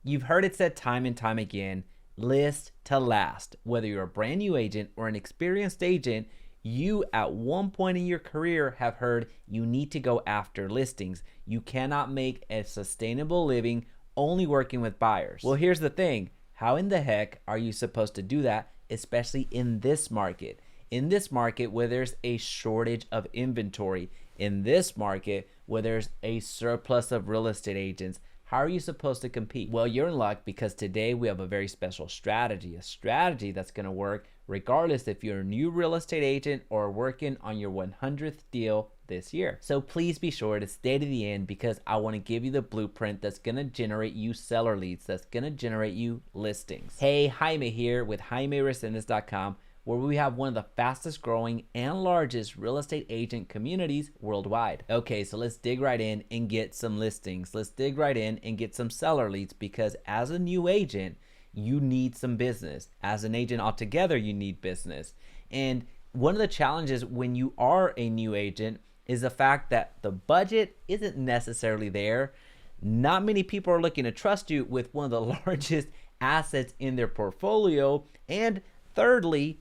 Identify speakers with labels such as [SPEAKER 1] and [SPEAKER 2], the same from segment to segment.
[SPEAKER 1] You've heard it said time and time again, list to last. Whether you're a brand new agent or an experienced agent, you at one point in your career have heard you need to go after listings. You cannot make a sustainable living only working with buyers. Well, here's the thing. How in the heck are you supposed to do that, especially in this market? In this market where there's a shortage of inventory, in this market where there's a surplus of real estate agents, how are you supposed to compete? Well, you're in luck because today we have a very special strategy, a strategy that's going to work regardless if you're a new real estate agent or working on your 100th deal this year. So please be sure to stay to the end because I want to give you the blueprint that's going to generate you seller leads, that's going to generate you listings. Hey, Jaime here with Resendiz.com, where we have one of the fastest growing and largest real estate agent communities worldwide. Okay, so let's dig right in and get some listings. Let's dig right in and get some seller leads because as a new agent, you need some business. As an agent altogether, you need business. And one of the challenges when you are a new agent is the fact that the budget isn't necessarily there. Not many people are looking to trust you with one of the largest assets in their portfolio. And thirdly,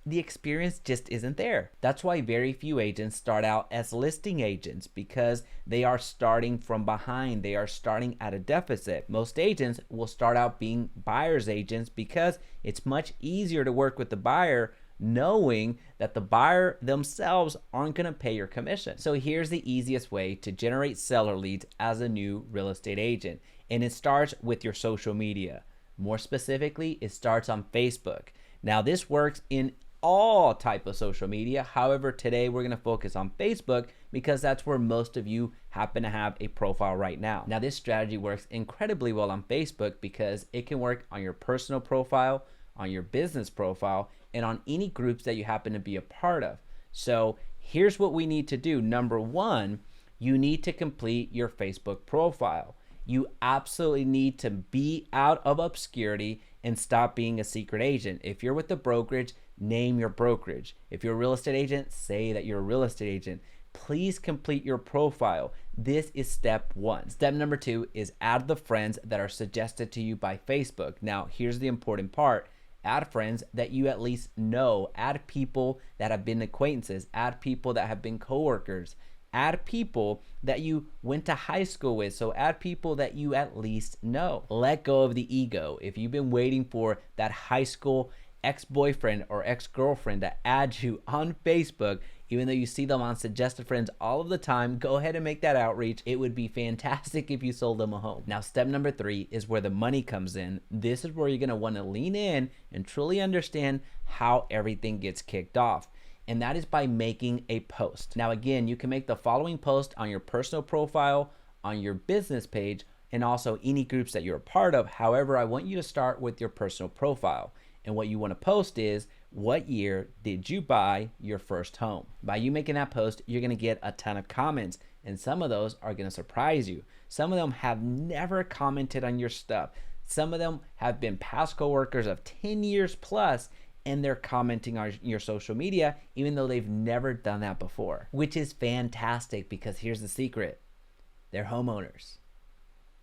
[SPEAKER 1] the experience just isn't there. That's why very few agents start out as listing agents because they are starting from behind. They are starting at a deficit. Most agents will start out being buyer's agents because it's much easier to work with the buyer knowing that the buyer themselves aren't going to pay your commission. So here's the easiest way to generate seller leads as a new real estate agent. And it starts with your social media. More specifically, it starts on Facebook. Now this works in all type of social media. However, today we're going to focus on Facebook because that's where most of you happen to have a profile right now. Now this strategy works incredibly well on Facebook because it can work on your personal profile, on your business profile, and on any groups that you happen to be a part of. So here's what we need to do. Number one, you need to complete your Facebook profile. You absolutely need to be out of obscurity and stop being a secret agent. If you're with the brokerage, name your brokerage. If you're a real estate agent, say that you're a real estate agent. Please complete your profile. This is step one. Step number two is add the friends that are suggested to you by Facebook. Now, here's the important part. Add friends that you at least know. Add people that have been acquaintances. Add people that have been coworkers. Add people that you went to high school with. So add people that you at least know. Let go of the ego. If you've been waiting for that high school ex-boyfriend or ex-girlfriend to add you on Facebook, even though you see them on suggested friends all of the time, go ahead and make that outreach. It would be fantastic if you sold them a home. Now, step number three is where the money comes in. This is where you're going to want to lean in and truly understand how everything gets kicked off. And that is by making a post. Now, again, you can make the following post on your personal profile, on your business page, and also any groups that you're a part of. However, I want you to start with your personal profile. And what you want to post is, what year did you buy your first home? By you making that post, you're going to get a ton of comments. And some of those are going to surprise you. Some of them have never commented on your stuff. Some of them have been past coworkers of 10 years plus, and they're commenting on your social media, even though they've never done that before, which is fantastic because here's the secret. They're homeowners.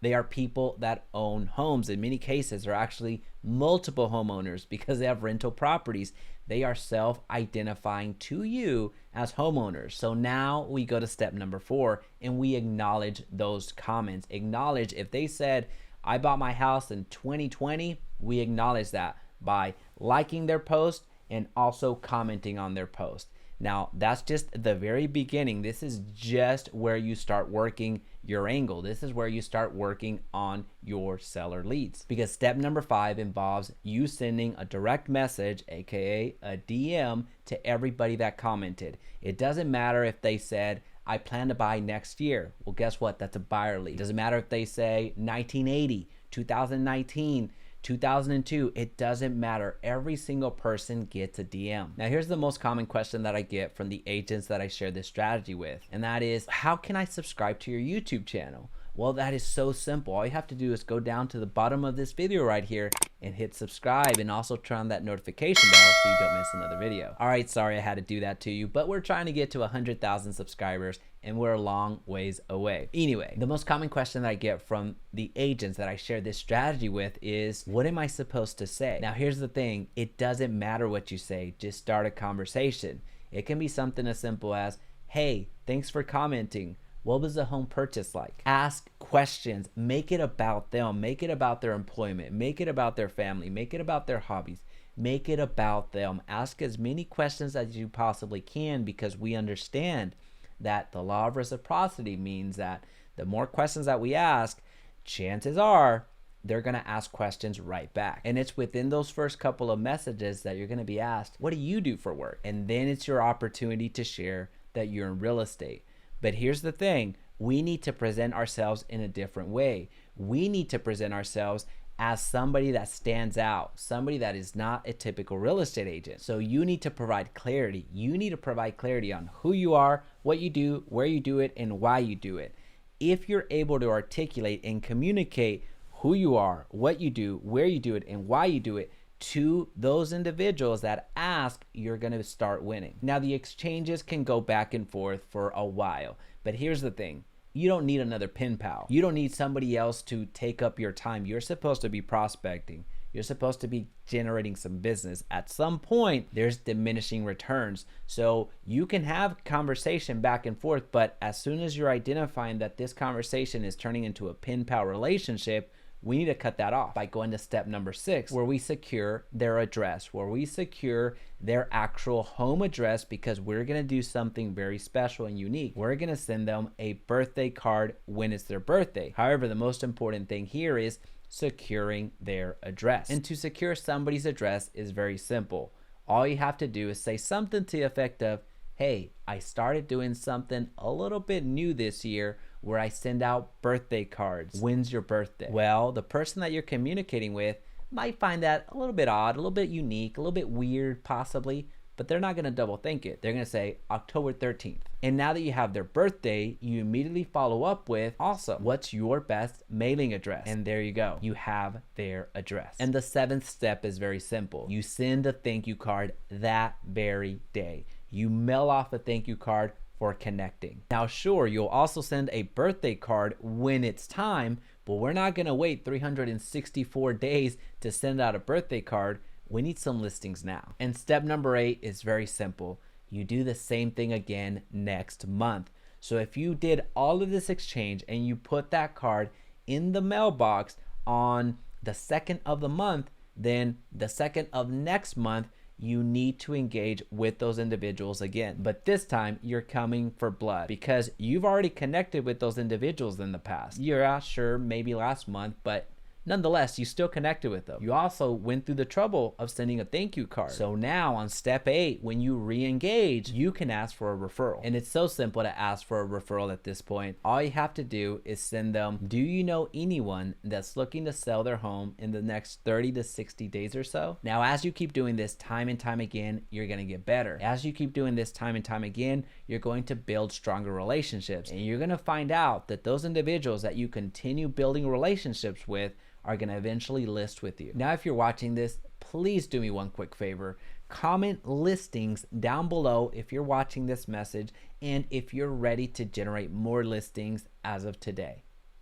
[SPEAKER 1] They are people that own homes. In many cases, they're actually multiple homeowners because they have rental properties. They are self-identifying to you as homeowners. So now we go to step number four and we acknowledge those comments. Acknowledge if they said, I bought my house in 2020, we acknowledge that by liking their post and also commenting on their post. Now, that's just the very beginning. This is just where you start working your angle. This is where you start working on your seller leads. Because step number five involves you sending a direct message, aka a DM, to everybody that commented. It doesn't matter if they said, I plan to buy next year. Well, guess what? That's a buyer lead. It doesn't matter if they say 1980, 2019, 2002, it doesn't matter. Every single person gets a DM. Now, here's the most common question that I get from the agents that I share this strategy with, and that is, how can I subscribe to your YouTube channel? Well, that is so simple. All you have to do is go down to the bottom of this video right here and hit subscribe, and also turn on that notification bell so you don't miss another video. All right, sorry I had to do that to you, but we're trying to get to 100,000 subscribers and we're a long ways away. Anyway, the most common question that I get from the agents that I share this strategy with is, what am I supposed to say? Now, here's the thing. It doesn't matter what you say. Just start a conversation. It can be something as simple as, hey, thanks for commenting. What was the home purchase like? Ask questions. Make it about them. Make it about their employment. Make it about their family. Make it about their hobbies. Make it about them. Ask as many questions as you possibly can, because we understand that the law of reciprocity means that the more questions that we ask, chances are they're going to ask questions right back. And it's within those first couple of messages that you're going to be asked, what do you do for work? And then it's your opportunity to share that you're in real estate. But here's the thing, we need to present ourselves in a different way. We need to present ourselves as somebody that stands out, somebody that is not a typical real estate agent. So you need to provide clarity. You need to provide clarity on who you are, what you do, where you do it, and why you do it. If you're able to articulate and communicate who you are, what you do, where you do it, and why you do it to those individuals that ask, you're going to start winning. Now, the exchanges can go back and forth for a while, but here's the thing. You don't need another pen pal. You don't need somebody else to take up your time. You're supposed to be prospecting. You're supposed to be generating some business. At some point, there's diminishing returns. So you can have conversation back and forth, but as soon as you're identifying that this conversation is turning into a pen pal relationship, we need to cut that off by going to step number 6, where we secure their address, where we secure their actual home address, because we're going to do something very special and unique. We're going to send them a birthday card when it's their birthday. However, the most important thing here is securing their address. And to secure somebody's address is very simple. All you have to do is say something to the effect of, hey, I started doing something a little bit new this year where I send out birthday cards. When's your birthday? Well, the person that you're communicating with might find that a little bit odd, a little bit unique, a little bit weird possibly, but they're not gonna double think it. They're gonna say October 13th. And now that you have their birthday, you immediately follow up with, awesome, what's your best mailing address? And there you go, you have their address. And the 7th step is very simple. You send a thank you card that very day. You mail off a thank you card for connecting. Now, sure, you'll also send a birthday card when it's time, but we're not gonna wait 364 days to send out a birthday card. We need some listings now. And step number 8 is very simple. You do the same thing again next month. So if you did all of this exchange and you put that card in the mailbox on the 2nd of the month, then the 2nd of next month, you need to engage with those individuals again. But this time you're coming for blood, because you've already connected with those individuals in the past. Yeah, sure, maybe last month, but nonetheless, you still connected with them. You also went through the trouble of sending a thank you card. So now on step 8, when you re-engage, you can ask for a referral. And it's so simple to ask for a referral at this point. All you have to do is send them, do you know anyone that's looking to sell their home in the next 30 to 60 days or so? Now, as you keep doing this time and time again, you're gonna get better. As you keep doing this time and time again, you're going to build stronger relationships. And you're gonna find out that those individuals that you continue building relationships with are going to eventually list with you. Now, if you're watching this, please do me one quick favor. Comment listings down below if you're watching this message and if you're ready to generate more listings as of today.